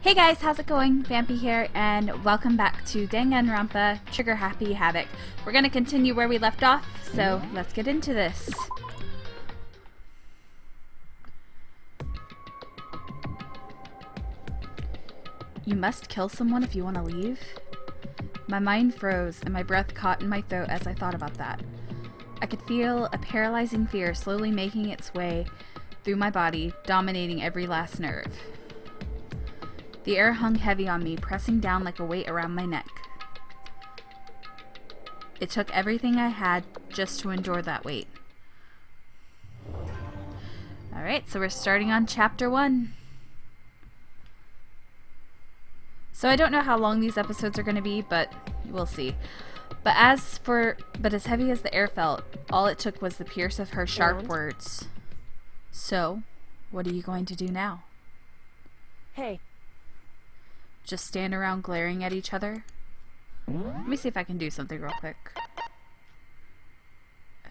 Hey guys, how's it going? Vampy here, and welcome back to Danganronpa Trigger Happy Havoc. We're gonna continue where we left off, so let's get into this. You must kill someone if you want to leave? My mind froze, and my breath caught in my throat as I thought about that. I could feel a paralyzing fear slowly making its way through my body, dominating every last nerve. The air hung heavy on me, pressing down like a weight around my neck. It took everything I had just to endure that weight. Alright, so we're starting on chapter 1. So I don't know how long these episodes are going to be, but we'll see. But as heavy as the air felt, all it took was the pierce of her sharp words. So, what are you going to do now? Hey. Just stand around glaring at each other? Let me see if I can do something real quick.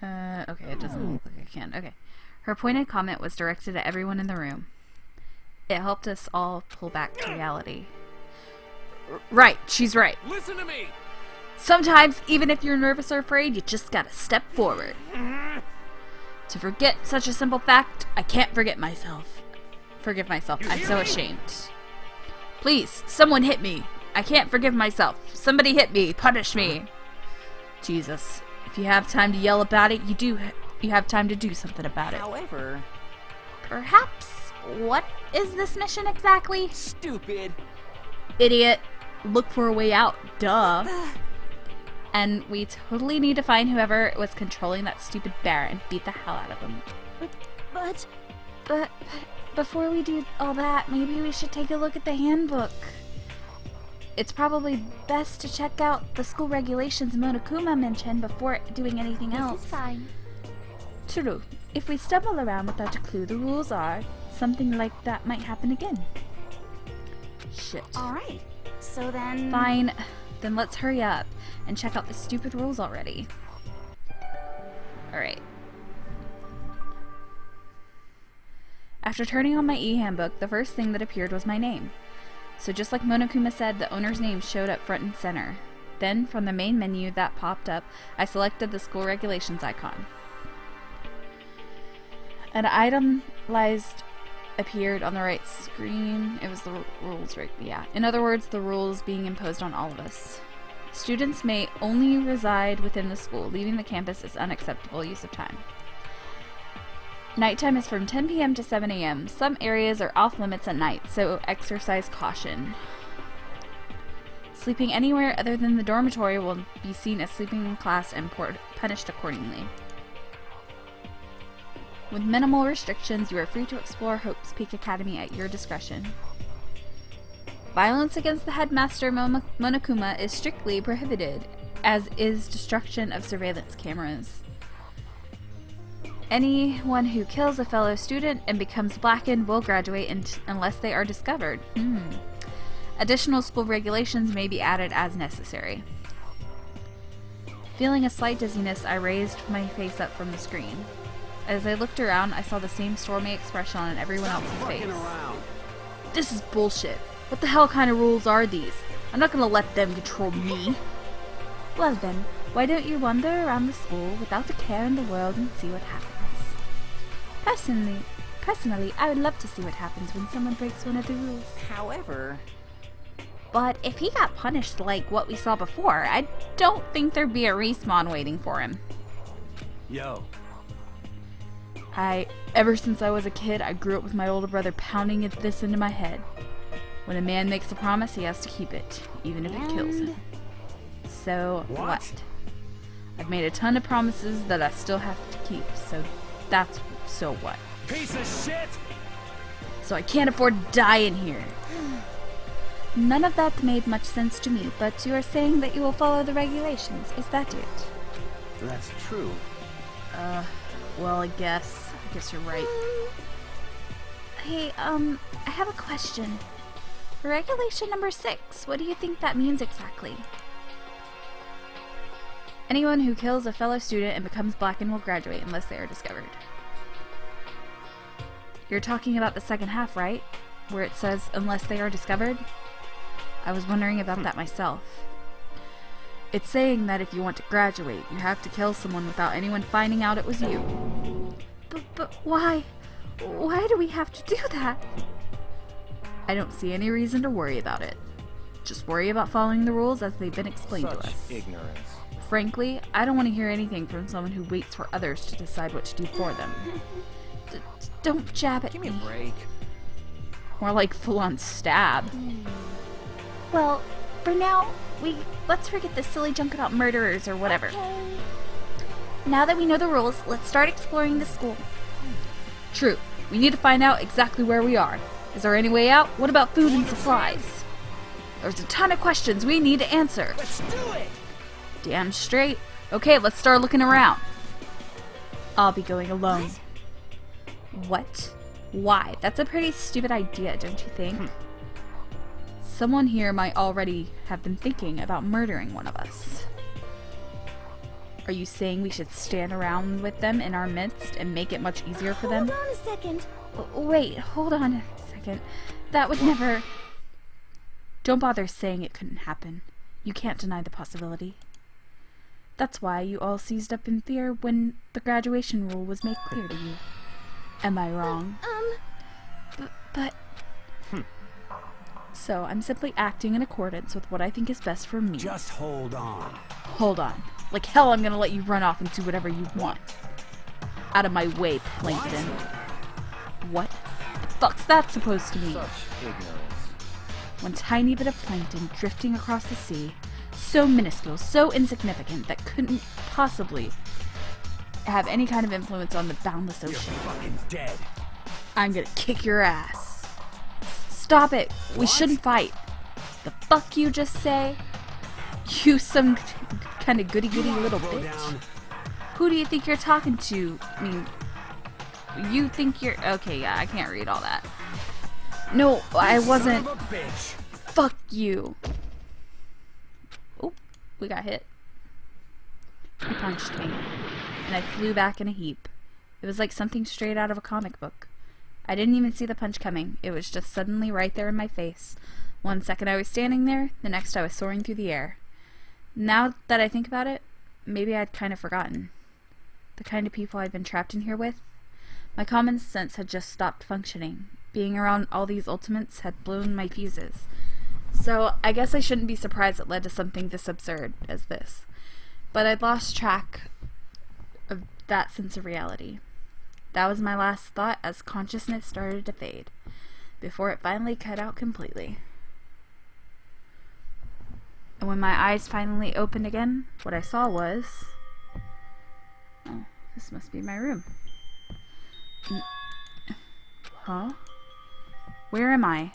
Okay, it doesn't look like I can. Okay. Her pointed comment was directed at everyone in the room. It helped us all pull back to reality. Right, she's right. Listen to me! Sometimes, even if you're nervous or afraid, you just gotta step forward. To forget such a simple fact, I can't forgive myself. I'm so ashamed. Please, someone hit me. I can't forgive myself. Somebody hit me. Punish me. Jesus, if you have time to yell about it, you have time to do something about it. However... Perhaps? What is this mission exactly? Stupid. Idiot. Look for a way out. Duh. And we totally need to find whoever was controlling that stupid bear and beat the hell out of him. But... Before we do all that, maybe we should take a look at the handbook. It's probably best to check out the school regulations Monokuma mentioned before doing anything else. This is fine. True. If we stumble around without a clue, the rules are, something like that might happen again. Shit. Alright, so then... Fine. Then let's hurry up and check out the stupid rules already. Alright. After turning on my e-handbook, the first thing that appeared was my name. So just like Monokuma said, the owner's name showed up front and center. Then, from the main menu that popped up, I selected the school regulations icon. An itemized appeared on the right screen. It was the rules, right? Yeah. In other words, the rules being imposed on all of us. Students may only reside within the school. Leaving the campus is unacceptable use of time. Nighttime is from 10 p.m. to 7 a.m. Some areas are off limits at night, so exercise caution. Sleeping anywhere other than the dormitory will be seen as sleeping in class and punished accordingly. With minimal restrictions, you are free to explore Hope's Peak Academy at your discretion. Violence against the headmaster Monokuma is strictly prohibited, as is destruction of surveillance cameras. Anyone who kills a fellow student and becomes blackened will graduate unless they are discovered. Additional school regulations may be added as necessary. Feeling a slight dizziness, I raised my face up from the screen. As I looked around, I saw the same stormy expression on everyone else's face. This is bullshit. What the hell kind of rules are these? I'm not gonna let them control me. Well then, why don't you wander around the school without a care in the world and see what happens? Personally, I would love to see what happens when someone breaks one of the rules. However... But if he got punished like what we saw before, I don't think there'd be a respawn waiting for him. Yo. Ever since I was a kid, I grew up with my older brother pounding this into my head. When a man makes a promise, he has to keep it, even if it kills him. So, what? I've made a ton of promises that I still have to keep, so what? Piece of shit! So I can't afford to die in here. None of that made much sense to me, but you are saying that you will follow the regulations, is that it? That's true. Well, I guess you're right. Hey, I have a question. Regulation number 6, what do you think that means exactly? Anyone who kills a fellow student and becomes blackened will graduate unless they are discovered. You're talking about the second half, right? where it says, unless they are discovered? I was wondering about that myself. It's saying that if you want to graduate, you have to kill someone without anyone finding out it was you. But why? Why do we have to do that? I don't see any reason to worry about it. Just worry about following the rules as they've been explained to us. Ignorance. Frankly, I don't want to hear anything from someone who waits for others to decide what to do for them. Don't jab at me. Give me a break. More like full-on stab. Well, for now, Let's forget this silly junk about murderers or whatever. okay. Now that we know the rules, let's start exploring the school. True. We need to find out exactly where we are. Is there any way out? What about food and supplies? There's a ton of questions we need to answer. Let's do it! Damn straight. Okay, let's start looking around. I'll be going alone. What? Why? That's a pretty stupid idea, don't you think? Someone here might already have been thinking about murdering one of us. Are you saying we should stand around with them in our midst and make it much easier for them? Hold on a second. Wait, hold on a second. That would never... Don't bother saying it couldn't happen. You can't deny the possibility. That's why you all seized up in fear when the graduation rule was made clear to you. Am I wrong? But... So, I'm simply acting in accordance with what I think is best for me. Just hold on. Hold on. Like hell I'm gonna let you run off and do whatever you want. Out of my way, Plankton. What the fuck's that supposed to mean? Such ignorance. One tiny bit of plankton drifting across the sea, so minuscule, so insignificant that couldn't possibly have any kind of influence on the boundless You're ocean. fucking dead. I'm gonna kick your ass. Stop it. We What? shouldn't fight. The fuck you just say? You some kind of goody-goody little Throw bitch. down. Who do you think you're talking to? I mean, you think you're... Okay, yeah, I can't read all that. No, I wasn't... Son of a bitch. Fuck you. Oh, we got hit. He punched me, and I flew back in a heap. It was like something straight out of a comic book. I didn't even see the punch coming. It was just suddenly right there in my face. One second I was standing there, the next I was soaring through the air. Now that I think about it, maybe I'd kind of forgotten. The kind of people I'd been trapped in here with. My common sense had just stopped functioning. Being around all these ultimates had blown my fuses. So I guess I shouldn't be surprised it led to something this absurd as this. But I'd lost track of that sense of reality. That was my last thought as consciousness started to fade, before it finally cut out completely. And when my eyes finally opened again, what I saw was... Oh, this must be my room. Huh? Where am I?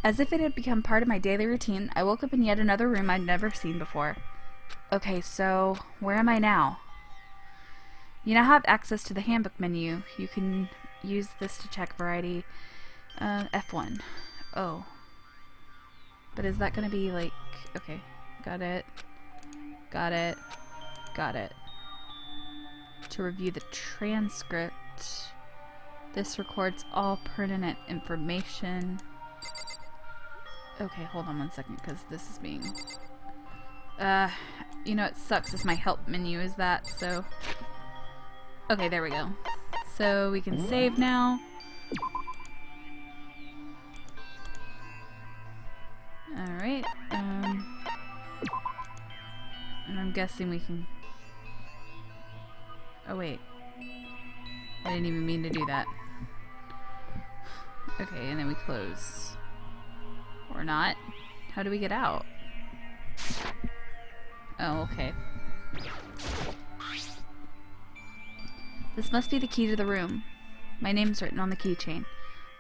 As if it had become part of my daily routine, I woke up in yet another room I'd never seen before. Okay, so where am I now? You now have access to the handbook menu. You can use this to check variety. F1. Oh. But is that gonna be like... Okay. Got it. Got it. Got it. To review the transcript. This records all pertinent information. Okay, hold on one second, because this is being... you know, it sucks as my help menu is that, so... Okay, there we go. So we can save now. Alright, and I'm guessing we can... Oh wait. I didn't even mean to do that. Okay, and then we close. Or not. How do we get out? Oh, okay. This must be the key to the room. My name's written on the keychain,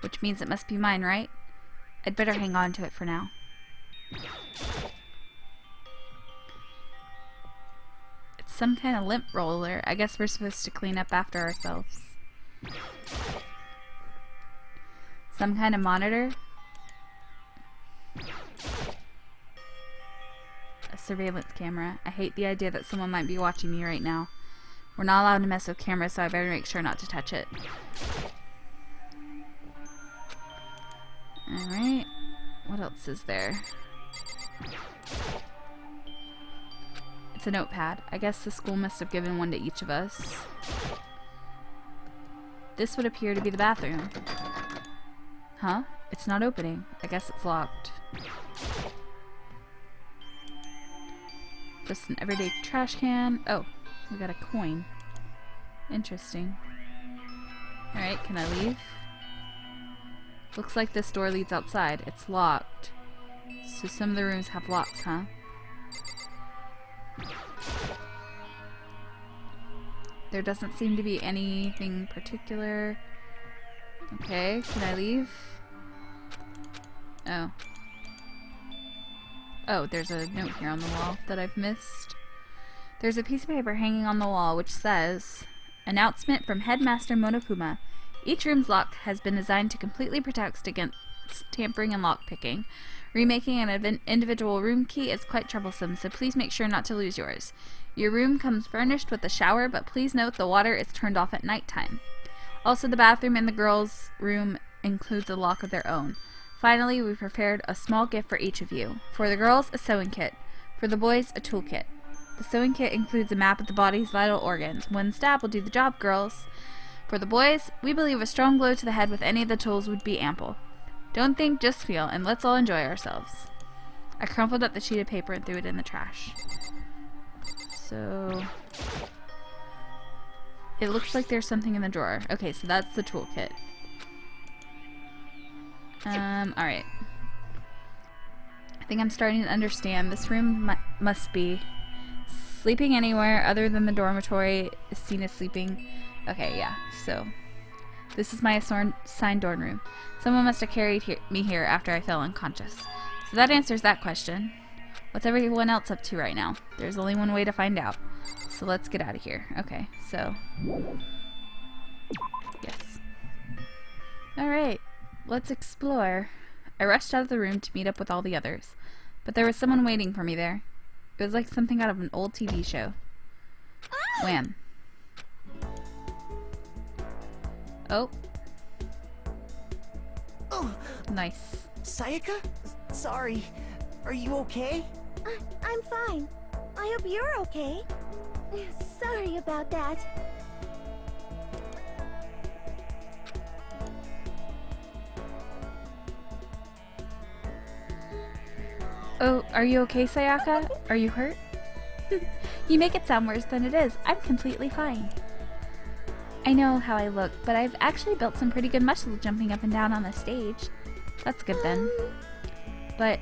which means it must be mine, right? I'd better hang on to it for now. It's some kind of lint roller. I guess we're supposed to clean up after ourselves. Some kind of monitor? A surveillance camera. I hate the idea that someone might be watching me right now. We're not allowed to mess with cameras, so I better make sure not to touch it. Alright. What else is there? It's a notepad. I guess the school must have given one to each of us. This would appear to be the bathroom. Huh? It's not opening. I guess it's locked. Just an everyday trash can. Oh, we got a coin. Interesting. Alright, can I leave? Looks like this door leads outside. It's locked. So some of the rooms have locks, huh? There doesn't seem to be anything particular. Okay, can I leave? Oh. Oh, there's a note here on the wall that I've missed. There's a piece of paper hanging on the wall which says, "Announcement from Headmaster Monokuma. Each room's lock has been designed to completely protect against tampering and lockpicking. Remaking an individual room key is quite troublesome, so please make sure not to lose yours. Your room comes furnished with a shower, but please note the water is turned off at nighttime. Also, the bathroom in the girls' room includes a lock of their own. Finally, we prepared a small gift for each of you. For the girls, a sewing kit. For the boys, a toolkit. The sewing kit includes a map of the body's vital organs. One stab will do the job, girls. For the boys, we believe a strong blow to the head with any of the tools would be ample. Don't think, just feel, and let's all enjoy ourselves." I crumpled up the sheet of paper and threw it in the trash. So it looks like there's something in the drawer. Okay, so that's the toolkit. Alright. I think I'm starting to understand. This room must be sleeping anywhere other than the dormitory is seen as sleeping. Okay, yeah, so this is my assigned dorm room. Someone must have carried me here after I fell unconscious. So that answers that question. What's everyone else up to right now? There's only one way to find out. So let's get out of here. Okay, so yes. Alright, let's explore. I rushed out of the room to meet up with all the others, but there was someone waiting for me there. It was like something out of an old TV show. Wham. Oh. Oh, Nice. Sayaka? Sorry. Are you okay? I'm fine. I hope you're okay. Sorry about that. Oh, are you okay, Sayaka? Are you hurt? You make it sound worse than it is. I'm completely fine. I know how I look, but I've actually built some pretty good muscle jumping up and down on the stage. That's good then. But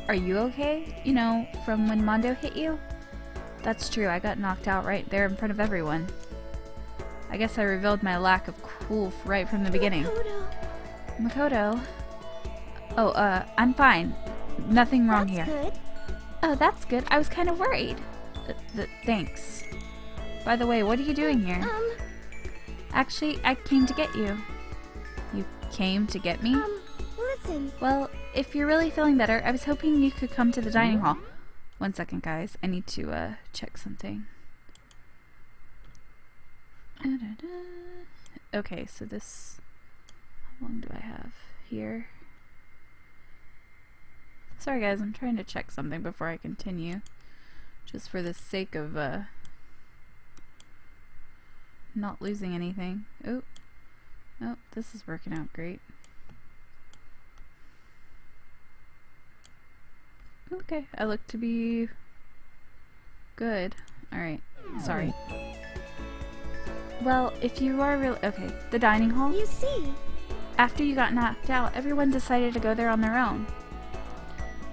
are you okay? You know, from when Mondo hit you? That's true, I got knocked out right there in front of everyone. I guess I revealed my lack of cool right from the beginning. Makoto? Oh, I'm fine. Nothing wrong here. Good. Oh, that's good. I was kind of worried. Thanks. By the way, what are you doing here? Actually, I came to get you. You came to get me? Listen. Well, if you're really feeling better, I was hoping you could come to the dining hall. 1 second, guys. I need to, check something. Okay, so this... How long do I have here? Sorry, guys. I'm trying to check something before I continue. Just for the sake of, not losing anything. Oh. Oh, this is working out great. Okay, I look to be good. Alright, sorry. Well, if you are really... Okay, the dining hall. You see. After you got knocked out, everyone decided to go there on their own.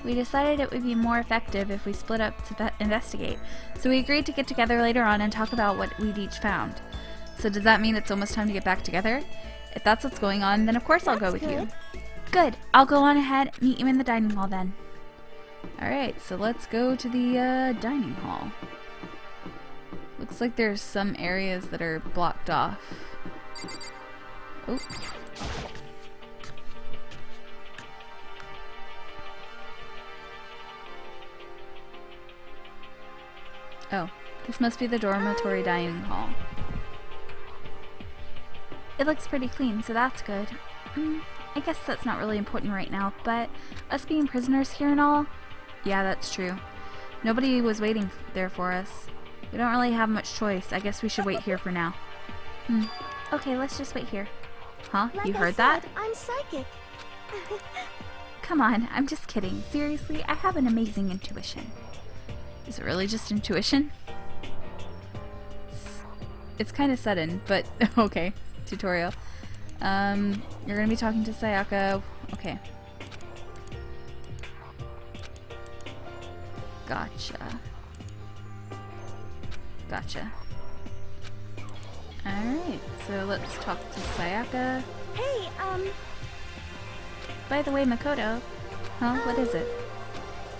We decided it would be more effective if we split up to investigate, so we agreed to get together later on and talk about what we'd each found. So does that mean it's almost time to get back together? If that's what's going on, then of course I'll go with you. Good. I'll go on ahead, meet you in the dining hall then. Alright, so let's go to the dining hall. Looks like there's some areas that are blocked off. Oh. Oh, this must be the dormitory dining hall. It looks pretty clean, so that's good. I I guess that's not really important right now, but us being prisoners here and all, yeah, that's true. Nobody was waiting there for us. We don't really have much choice. I guess we should wait here for now. Okay, let's just wait here. Huh? Like You I heard that? said, I'm psychic. Come on, I'm just kidding. Seriously, I have an amazing intuition. Is it really just intuition? It's kind of sudden, but okay. Tutorial. You're gonna be talking to Sayaka. Okay. Gotcha. Alright, so let's talk to Sayaka. Hey, By the way, Makoto. Huh? What is it?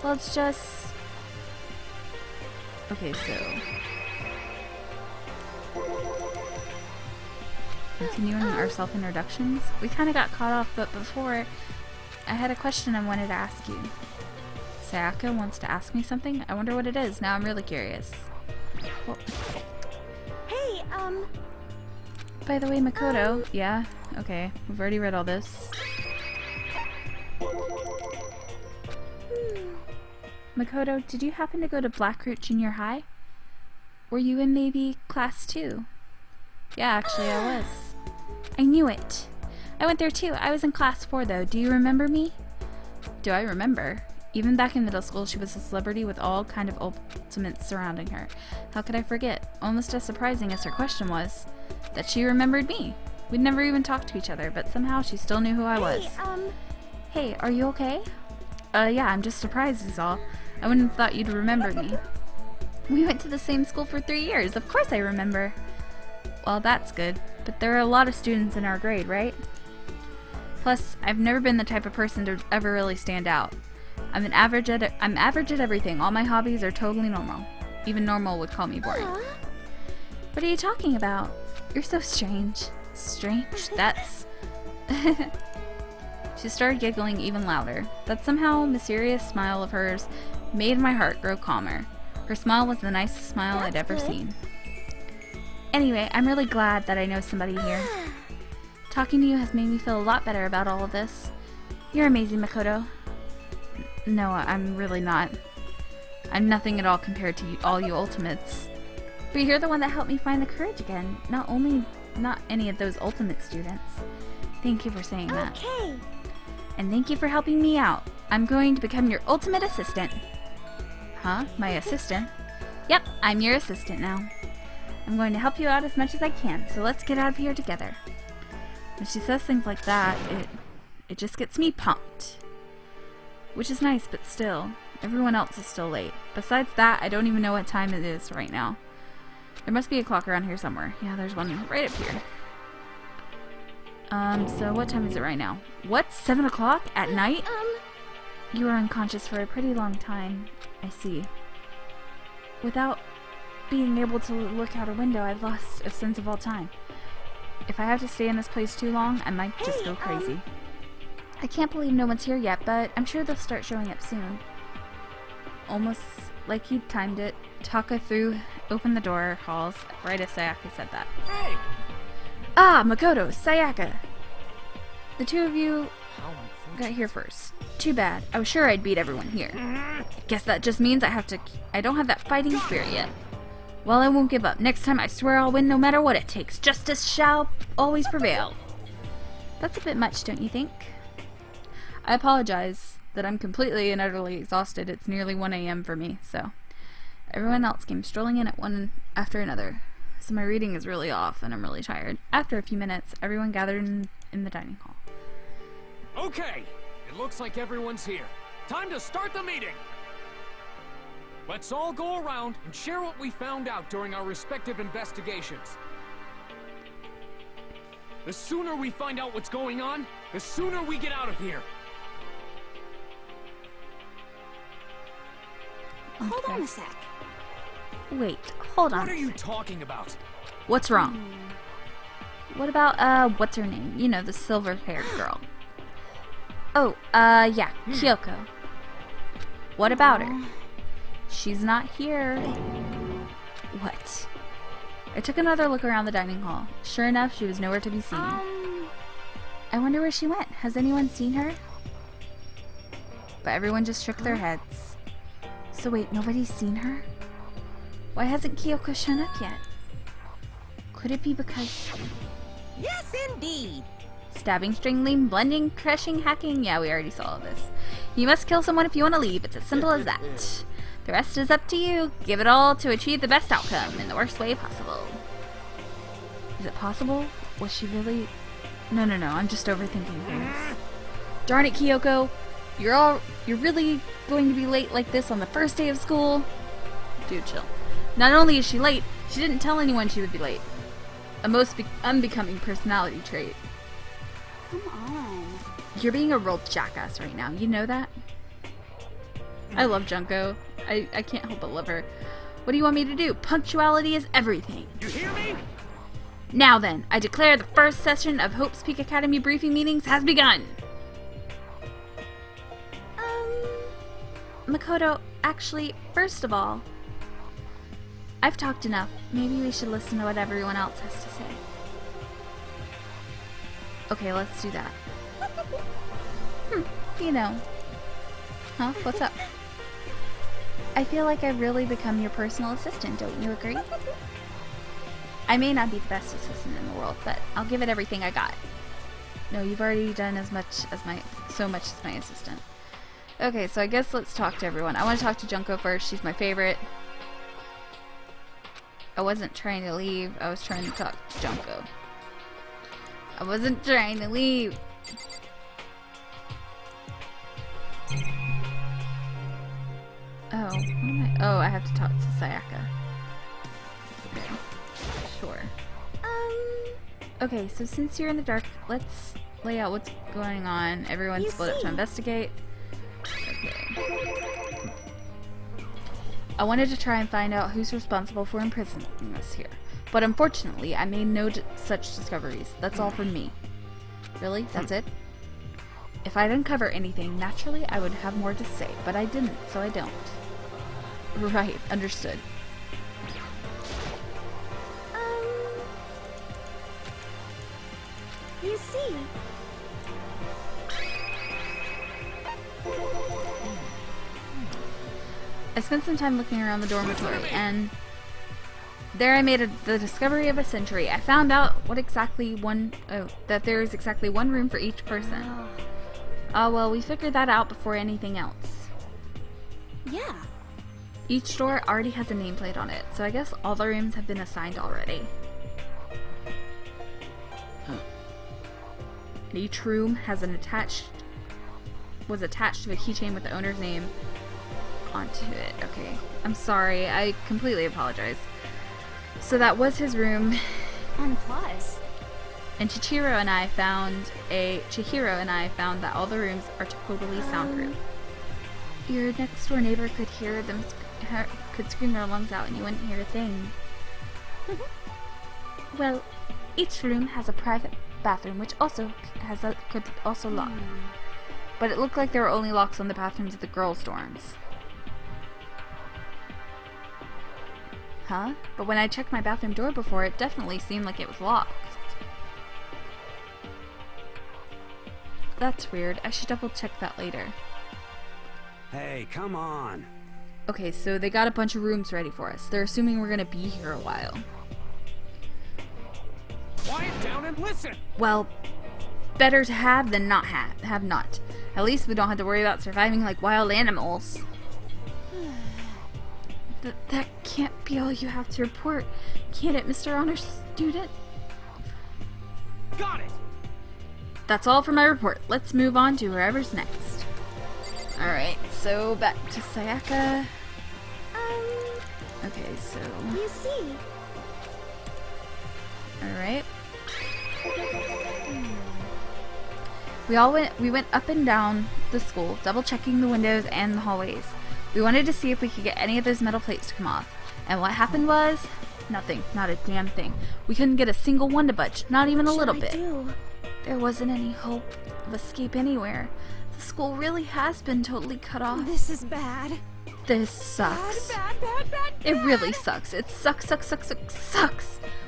Well, it's just... Okay, so... Continuing our self-introductions. We kind of got caught off, but before, I had a question I wanted to ask you. Sayaka wants to ask me something? I wonder what it is. Now I'm really curious. Well, hey, by the way, Makoto. Yeah? Okay. We've already read all this. Makoto, did you happen to go to Blackroot Junior High? Were you in maybe class 2? Yeah, actually I was. I knew it. I went there too. I was in class 4 though. Do you remember me? Do I remember? Even back in middle school, she was a celebrity with all kind of ultimates surrounding her. How could I forget? Almost as surprising as her question was, that she remembered me. We'd never even talked to each other, but somehow she still knew who I was. Hey, are you okay? Yeah, I'm just surprised is all. I wouldn't have thought you'd remember me. We went to the same school for 3 years. Of course I remember. Well, that's good. But there are a lot of students in our grade, right? Plus, I've never been the type of person to ever really stand out. I'm average at everything. All my hobbies are totally normal. Even normal would call me boring. What are you talking about? You're so strange. Strange? That's... She started giggling even louder. That somehow mysterious smile of hers made my heart grow calmer. Her smile was the nicest smile I'd ever seen. Anyway, I'm really glad that I know somebody here. Talking to you has made me feel a lot better about all of this. You're amazing, Makoto. No, I'm really not. I'm nothing at all compared to all you ultimates. But you're the one that helped me find the courage again. Not any of those ultimate students. Thank you for saying that. Okay. And thank you for helping me out. I'm going to become your ultimate assistant. Huh? My assistant? Yep, I'm your assistant now. I'm going to help you out as much as I can, so let's get out of here together. When she says things like that, it just gets me pumped. Which is nice, but still, everyone else is still late. Besides that, I don't even know what time it is right now. There must be a clock around here somewhere. Yeah, there's one right up here. So what time is it right now? What? 7 o'clock at night? You were unconscious for a pretty long time. I see. Without being able to look out a window, I've lost a sense of all time. If I have to stay in this place too long, I might just go crazy. I can't believe no one's here yet, but I'm sure they'll start showing up soon. Almost like he'd timed it, Taka opened the door halls right as Sayaka said that. Hey! Ah, Makoto, Sayaka! The two of you got here first. Too bad. I was sure I'd beat everyone here. Guess that just means I don't have that fighting spirit yet. Well, I won't give up. Next time I swear I'll win no matter what it takes. Justice shall always prevail. That's a bit much, don't you think? I apologize that I'm completely and utterly exhausted. It's nearly 1 a.m. for me, so... Everyone else came strolling in at one after another. So my reading is really off and I'm really tired. After a few minutes, everyone gathered in the dining hall. Okay, it looks like everyone's here. Time to start the meeting! Let's all go around and share what we found out during our respective investigations. The sooner we find out what's going on, the sooner we get out of here. Hold on a sec. Wait, hold on. What are you talking about? What's wrong? What about, what's her name? You know, the silver-haired girl. Oh, yeah, Kyoko. What about her? She's not here. What? I took another look around the dining hall. Sure enough, she was nowhere to be seen. I wonder where she went. Has anyone seen her? But everyone just shook their heads. So wait, nobody's seen her? Why hasn't Kyoko shown up yet? Could it be because... Yes, indeed. Stabbing, strangling, blending, crushing, hacking? Yeah, we already saw all this. You must kill someone if you want to leave. It's as simple as that. The rest is up to you. Give it all to achieve the best outcome in the worst way possible. Is it possible? Was she really... No, I'm just overthinking things. Darn it, Kyoko. You're really going to be late like this on the first day of school? Dude, chill. Not only is she late, she didn't tell anyone she would be late. A most unbecoming personality trait. Come on. You're being a real jackass right now. You know that? I love Junko. I can't help but love her. What do you want me to do? Punctuality is everything. You hear me? Now then, I declare the first session of Hope's Peak Academy briefing meetings has begun. Makoto, actually, first of all, I've talked enough. Maybe we should listen to what everyone else has to say. Okay, let's do that. You know. Huh? What's up? I feel like I've really become your personal assistant, don't you agree? I may not be the best assistant in the world, but I'll give it everything I got. No, you've already done so much as my assistant. Okay, so I guess let's talk to everyone. I want to talk to Junko first. She's my favorite. I wasn't trying to leave. I was trying to talk to Junko. I wasn't trying to leave. Oh, what am I? Oh, I have to talk to Sayaka. Okay, sure. Okay, so since you're in the dark, let's lay out what's going on. Everyone's split up to investigate. Okay. I wanted to try and find out who's responsible for imprisoning us here, but unfortunately, I made no such discoveries. That's all from me. Really? That's it? If I'd uncover anything, naturally I would have more to say, but I didn't, so I don't. Right, understood. You see. I spent some time looking around the dormitory, and there I made the discovery of a century. I found out that there is exactly one room for each person. Well, we figured that out before anything else. Yeah. Each door already has a nameplate on it, so I guess all the rooms have been assigned already. And each room has was attached to a keychain with the owner's name onto it. Okay, I'm sorry. I completely apologize. So that was his room. And plus. And Chihiro and I found that all the rooms are totally soundproof. Your next door neighbor could hear them could scream their lungs out and you wouldn't hear a thing. Well, each room has a private bathroom which also could also lock. But it looked like there were only locks on the bathrooms of the girls' dorms. Huh? But when I checked my bathroom door before, it definitely seemed like it was locked. That's weird. I should double check that later. Hey, come on. Okay, so they got a bunch of rooms ready for us. They're assuming we're gonna be here a while. Quiet down and listen. Well, better to have than not have not. At least we don't have to worry about surviving like wild animals. That can't be all you have to report, can it, Mr. Honor Student? Got it. That's all for my report. Let's move on to whoever's next. Alright, so back to Sayaka. Okay, so... You see. Alright. We went up and down the school, double checking the windows and the hallways. We wanted to see if we could get any of those metal plates to come off. And what happened was... nothing. Not a damn thing. We couldn't get a single one to budge. Not even a little bit. There wasn't any hope of escape anywhere. The school really has been totally cut off. This is bad. This sucks. Bad. It really sucks. It sucks.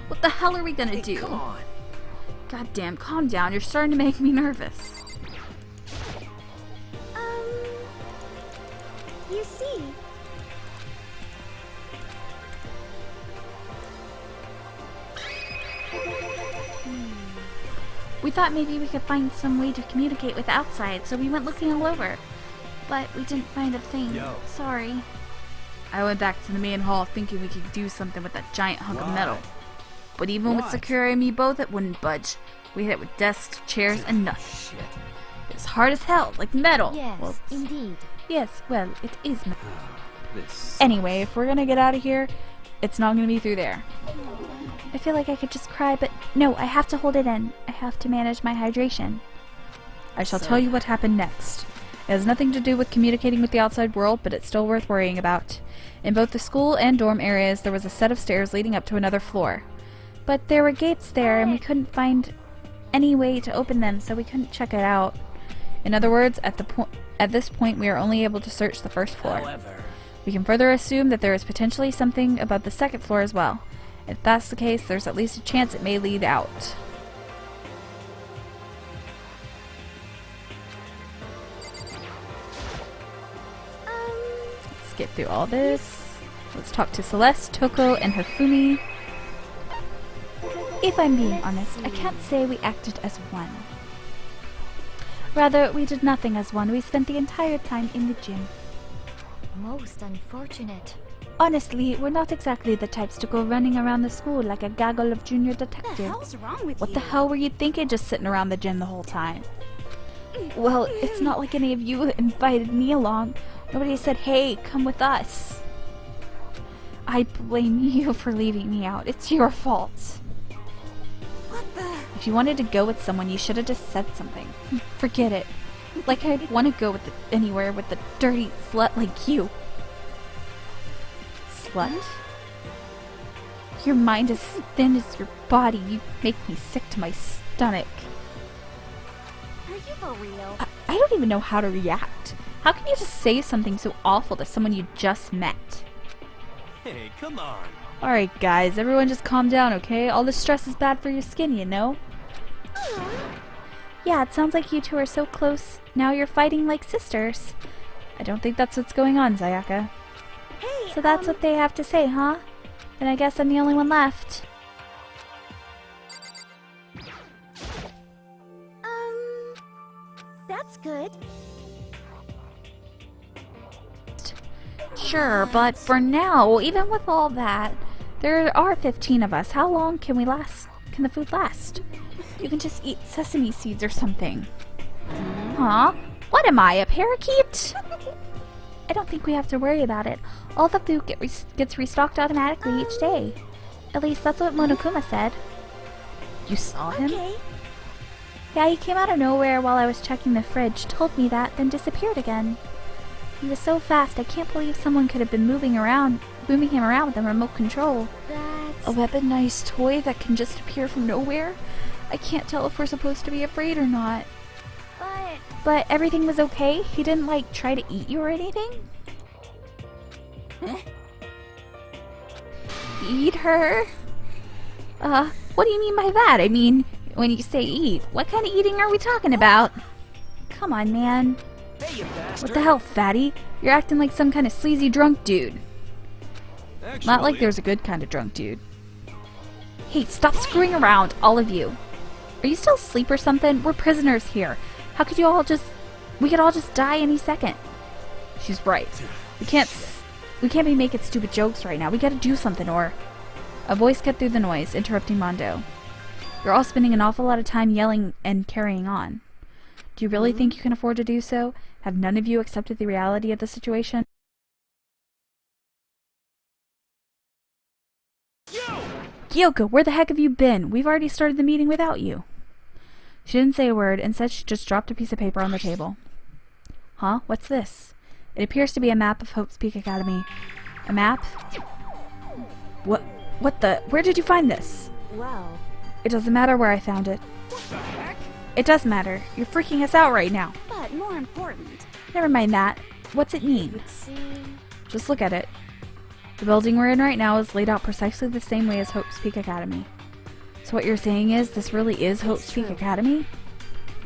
What the hell are we gonna do? Come on. God damn, calm down. You're starting to make me nervous. You see, We thought maybe we could find some way to communicate with the outside, so we went looking all over. But we didn't find a thing. Yo. Sorry. I went back to the main hall thinking we could do something with that giant hunk of metal. But even with What? Sakura and me both, it wouldn't budge. We hit it with desks, chairs, and nothing. It's hard as hell, like metal. yes, Well, indeed. yes, well, it is metal. This. Anyway, if we're gonna get out of here, it's not gonna be through there. I feel like I could just cry, but no, I have to hold it in. I have to manage my hydration. I shall tell you what happened next. It has nothing to do with communicating with the outside world, but it's still worth worrying about. In both the school and dorm areas, there was a set of stairs leading up to another floor. But there were gates there, and we couldn't find any way to open them, so we couldn't check it out. In other words, at this point, we are only able to search the first floor. However, We can further assume that there is potentially something above the second floor as well. If that's the case, there's at least a chance it may lead out. Let's get through all this. Let's talk to Celeste, Toko, and Hifumi. If I'm being honest, I can't say we acted as one. Rather, we did nothing as one. We spent the entire time in the gym. Most unfortunate. Honestly, we're not exactly the types to go running around the school like a gaggle of junior detectives. wrong with What the hell were you thinking just sitting around the gym the whole time? Well, it's not like any of you invited me along. Nobody said, hey, come with us. I blame you for leaving me out. It's your fault. What the? If you wanted to go with someone, you should have just said something. Forget it. Like I'd want to go with anywhere with a dirty slut like you. Slut? Your mind is as thin as your body. You make me sick to my stomach. Are you for real? I don't even know how to react. How can you just say something so awful to someone you just met? hey, come on. Alright guys, everyone just calm down, okay? All this stress is bad for your skin, you know? Yeah, it sounds like you two are so close. Now you're fighting like sisters. I don't think that's what's going on, Sayaka. Hey, So that's what they have to say, huh? Then I guess I'm the only one left. That's good. Sure, but for now, even with all that, there are 15 of us. How long can we last? Can the food last? You can just eat sesame seeds or something. Huh? What am I, a parakeet? I don't think we have to worry about it. All the food gets restocked automatically each day. At least that's what Monokuma said. You saw him? Okay. Yeah, he came out of nowhere while I was checking the fridge, told me that, then disappeared again. He was so fast, I can't believe someone could have been moving him around with a remote control. That's... A weaponized toy that can just appear from nowhere? I can't tell if we're supposed to be afraid or not. But everything was okay? He didn't, like, try to eat you or anything? Eat her? What do you mean by that? I mean, when you say eat, what kind of eating are we talking about? Come on, man. Hey, you bastard. What the hell, fatty? You're acting like some kind of sleazy drunk dude. Not like there's a good kind of drunk dude. Hey, stop screwing around, all of you. Are you still asleep or something? We're prisoners here. How could you all just... We could all just die any second. She's right. We can't be making stupid jokes right now. We gotta do something, or... A voice cut through the noise, interrupting Mondo. You're all spending an awful lot of time yelling and carrying on. Do you really think you can afford to do so? Have none of you accepted the reality of the situation? Kyoko, where the heck have you been? We've already started the meeting without you. She didn't say a word, instead she just dropped a piece of paper on the table. Huh? What's this? It appears to be a map of Hope's Peak Academy. A map? What the? Where did you find this? Well... It doesn't matter where I found it. It does matter. You're freaking us out right now. But more important, Never mind that. What's it mean? would seem... Just look at it. The building we're in right now is laid out precisely the same way as Hope's Peak Academy. So what you're saying is this really is Hope's Peak Academy?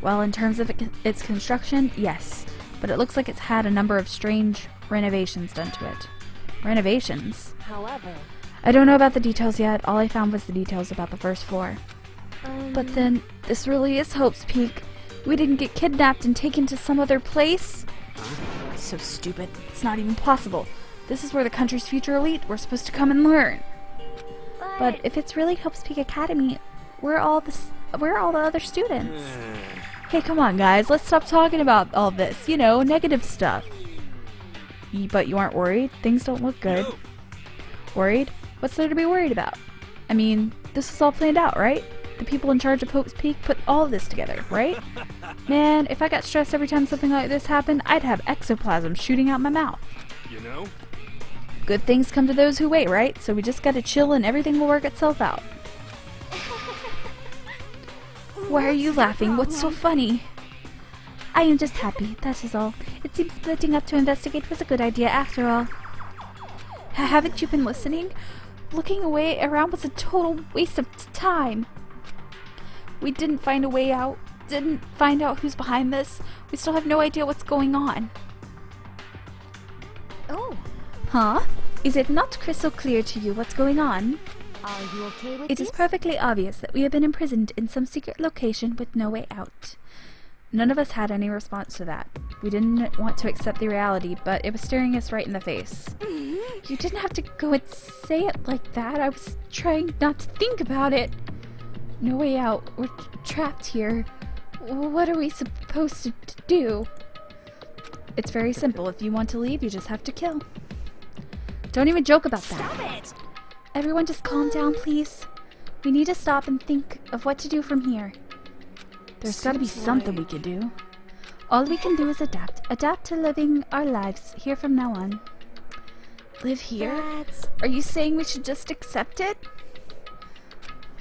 Well, in terms of its construction, yes. But it looks like it's had a number of strange renovations done to it. Renovations? However, I don't know about the details yet. All I found was the details about the first floor. But then, this really is Hope's Peak. We didn't get kidnapped and taken to some other place? It's so stupid. It's not even possible. This is where the country's future elite were supposed to come and learn. But if it's really Hope's Peak Academy, where are all the other students? Hey, come on, guys. Let's stop talking about all this, you know, negative stuff. But you aren't worried? Things don't look good. Worried? What's there to be worried about? I mean, this is all planned out, right? The people in charge of Hope's Peak put all of this together, right? Man, if I got stressed every time something like this happened, I'd have ectoplasm shooting out my mouth. You know? Good things come to those who wait, right? So we just gotta chill and everything will work itself out. Why are you laughing? What's so funny? I am just happy, that is all. It seems splitting up to investigate was a good idea after all. Haven't you been listening? Looking away around was a total waste of time. We didn't find a way out, didn't find out who's behind this. We still have no idea what's going on. oh, Huh? Is it not crystal clear to you what's going on? are you okay with It this? is perfectly obvious that we have been imprisoned in some secret location with no way out. None of us had any response to that. We didn't want to accept the reality, but it was staring us right in the face. You didn't have to go and say it like that. I was trying not to think about it. No way out. We're trapped here. What are we supposed to do? It's very simple. If you want to leave, you just have to kill. Don't even joke about that. Stop it! Everyone just calm down, please. We need to stop and think of what to do from here. There's gotta be something we can do. All we can do is adapt. Adapt to living our lives here from now on. Live here? That's... Are you saying we should just accept it?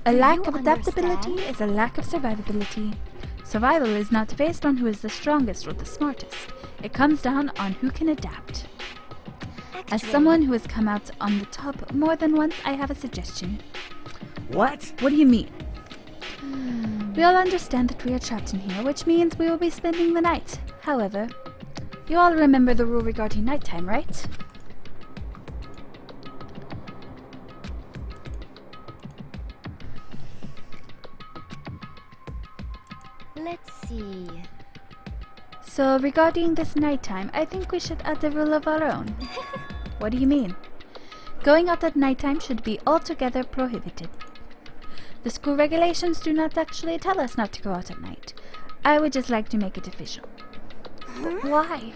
A Do lack you of adaptability understand? is a lack of survivability. Survival is not based on who is the strongest or the smartest. It comes down on who can adapt. As someone who has come out on the top more than once, I have a suggestion. What? What do you mean? We all understand that we are trapped in here, which means we will be spending the night. However, you all remember the rule regarding nighttime, right? Let's see. So, regarding this nighttime, I think we should add a rule of our own. What do you mean? Going out at nighttime should be altogether prohibited. The school regulations do not actually tell us not to go out at night. I would just like to make it official. Why?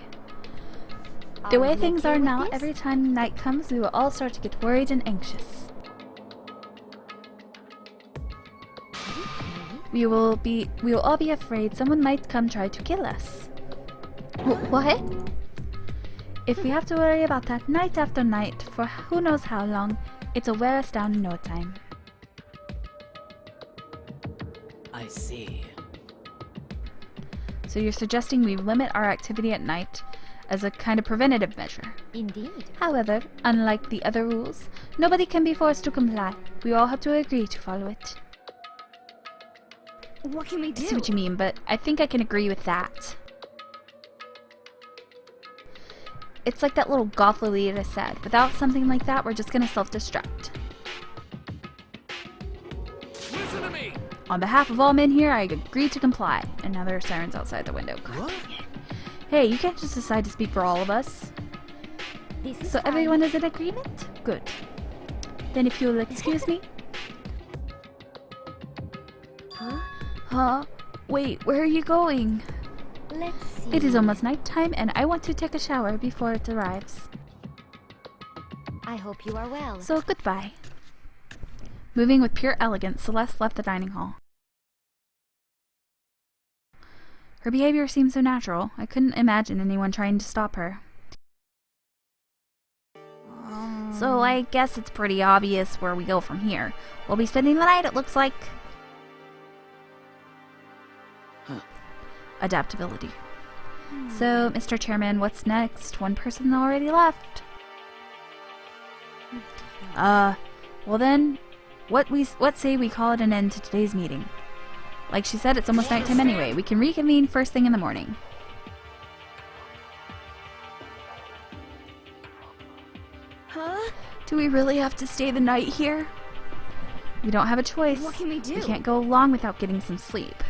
The way you things okay are with now, this? every time night comes, we will all start to get worried and anxious. We will all be afraid someone might come try to kill us. What? If we have to worry about that night after night for who knows how long, it'll wear us down in no time. I see. So you're suggesting we limit our activity at night as a kind of preventative measure. Indeed. However, unlike the other rules, nobody can be forced to comply. We all have to agree to follow it. What can we I do? see what you mean, but I think I can agree with that. It's like that little goth leader said. Without something like that, we're just gonna self-destruct. Listen to me! On behalf of all men here, I agree to comply. And now there are sirens outside the window. God What? dang it. Hey, you can't just decide to speak for all of us. This is So fine. everyone is in agreement? Good. Then if you'll excuse me. Huh? Huh? Wait, where are you going? Let's see. It is almost nighttime and I want to take a shower before it arrives. I hope you are well. So goodbye. Moving with pure elegance, Celeste left the dining hall. Her behavior seemed so natural, I couldn't imagine anyone trying to stop her. So I guess it's pretty obvious where we go from here. We'll be spending the night, it looks like. Adaptability. So, Mr. Chairman, what's next? One person already left. Well then, What say we call it an end to today's meeting? Like she said, it's almost nighttime anyway. We can reconvene first thing in the morning. Huh? Do we really have to stay the night here? We don't have a choice. What can we do? We can't go long without getting some sleep.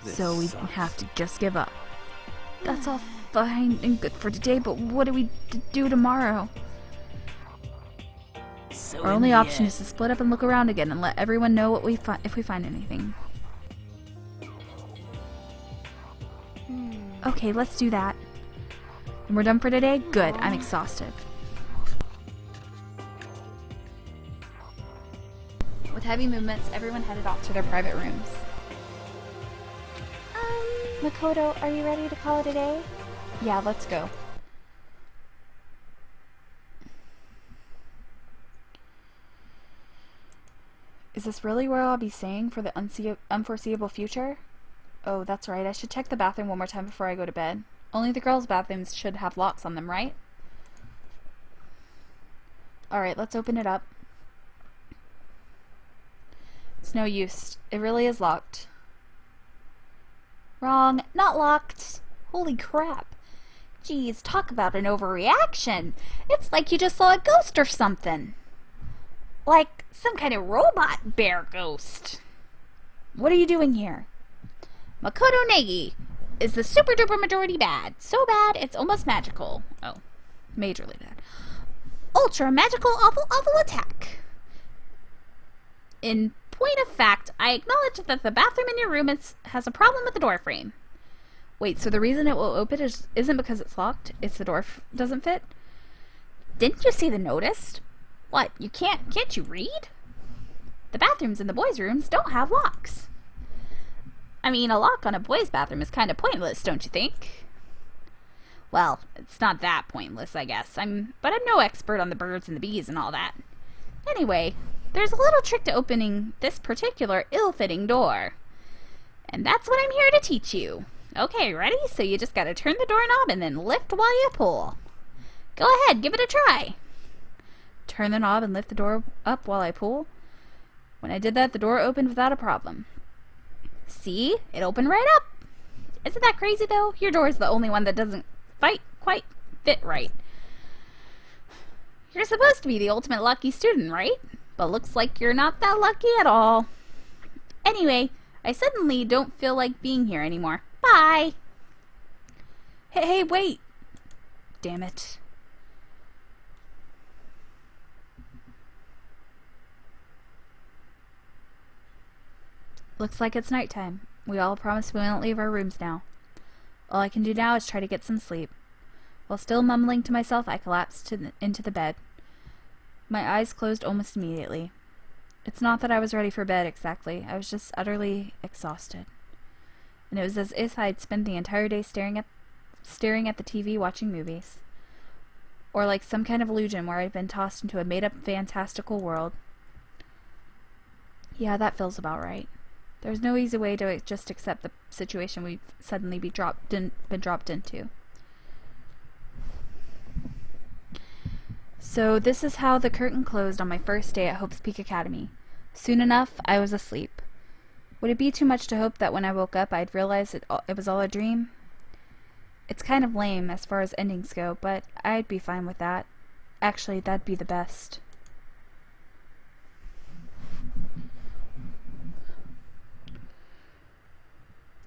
So we have to just give up. That's all fine and good for today, but what do we do tomorrow? So Our only option is to split up and look around again and let everyone know what if we find anything. Okay, let's do that. And we're done for today? Good, I'm exhausted. With heavy movements, everyone headed off to their private rooms. Makoto, are you ready to call it a day? Yeah, let's go. Is this really where I'll be staying for the unforeseeable future? Oh, that's right. I should check the bathroom one more time before I go to bed. Only the girls' bathrooms should have locks on them, right? Alright, let's open it up. It's no use. It really is locked. Wrong. Not locked. Holy crap. Geez, talk about an overreaction. It's like you just saw a ghost or something. Like some kind of robot bear ghost. What are you doing here? Makoto Negi is the super duper majority bad. So bad, it's almost magical. Oh, majorly bad. Ultra magical awful awful attack. In point of fact, I acknowledge that the bathroom in your room has a problem with the door frame. Wait, so the reason it will open isn't because it's locked, it's the door doesn't fit? Didn't you see the notice? What, can't you read? The bathrooms in the boys' rooms don't have locks. I mean, a lock on a boys' bathroom is kind of pointless, don't you think? Well, it's not that pointless, I guess. But I'm no expert on the birds and the bees and all that. Anyway, there's a little trick to opening this particular ill-fitting door. And that's what I'm here to teach you. Okay, ready? So you just gotta turn the doorknob and then lift while you pull. Go ahead, give it a try. Turn the knob and lift the door up while I pull. When I did that, the door opened without a problem. See? It opened right up. Isn't that crazy, though? Your door is the only one that doesn't quite fit right. You're supposed to be the ultimate lucky student, right? But looks like you're not that lucky at all. Anyway, I suddenly don't feel like being here anymore. Bye! Hey, wait! Damn it. Looks like it's nighttime. We all promised we won't leave our rooms now. All I can do now is try to get some sleep. While still mumbling to myself, I collapsed into the bed. My eyes closed almost immediately. It's not that I was ready for bed exactly. I was just utterly exhausted. And it was as if I'd spent the entire day staring at the TV watching movies. Or like some kind of illusion where I'd been tossed into a made-up fantastical world. Yeah, that feels about right. There's no easy way to just accept the situation we've suddenly been dropped into. So this is how the curtain closed on my first day at Hope's Peak Academy. Soon enough, I was asleep. Would it be too much to hope that when I woke up I'd realize it was all a dream? It's kind of lame as far as endings go, but I'd be fine with that. Actually, that'd be the best.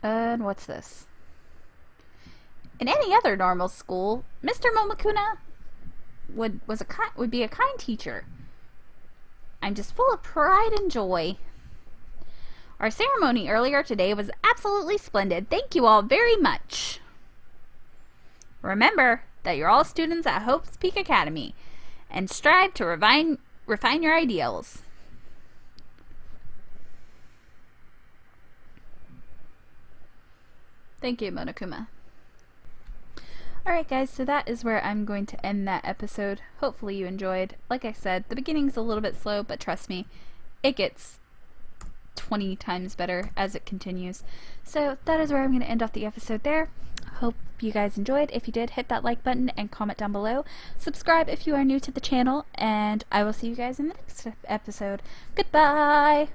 And what's this? In any other normal school, Mr. Momokuna would be a kind teacher. I'm just full of pride and joy. Our ceremony earlier today was absolutely splendid. Thank you all very much. Remember that you're all students at Hope's Peak Academy and strive to refine your ideals. Thank you, Monokuma. Alright guys, so that is where I'm going to end that episode. Hopefully you enjoyed. Like I said, the beginning's a little bit slow, but trust me, it gets 20 times better as it continues. So that is where I'm going to end off the episode there. Hope you guys enjoyed. If you did, hit that like button and comment down below. Subscribe if you are new to the channel, and I will see you guys in the next episode. Goodbye!